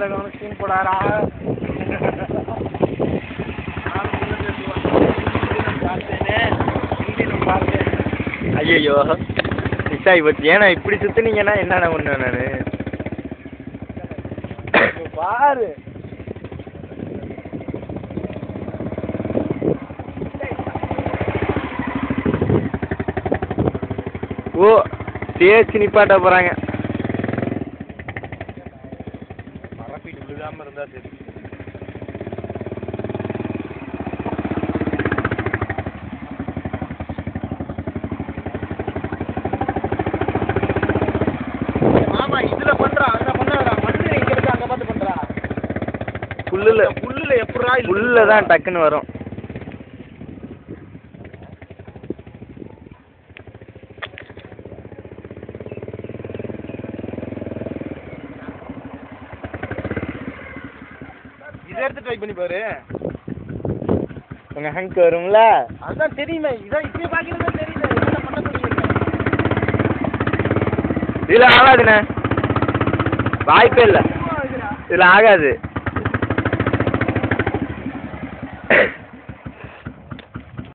மேல கவனம் சீன் போடாரா. ஐயோ மிஸ் ஆகி போச்சு. ஏன்னா இப்படி சுத்துனீங்கன்னா என்னென்ன பண்ணுவேன் நானு. பாரு ஓ தேய்ச்சி நிப்பாட்ட போறாங்க. பரப்பிட்டு விழுகாம இருந்தா சரி. ஆமா இதுல பண்றா அங்க பண்ணாடா. மண்ணு எங்க இருக்கு அங்க பார்த்து பண்றா. புல்லுல எப்பறா புல்ல தான் டக்குன்னு வரும். இதை எடுத்து ட்ரை பண்ணி பாரு. உங்க ஹங்க் வரும்ல. அதான் தெரியுமே. இதான் இப்படி பாக்கிறதா தெரியல. என்ன பண்ண போறீங்க? இதுல ஆகாதுண்ணே. வாய்ப்பே இல்லை. இதுல ஆகாது.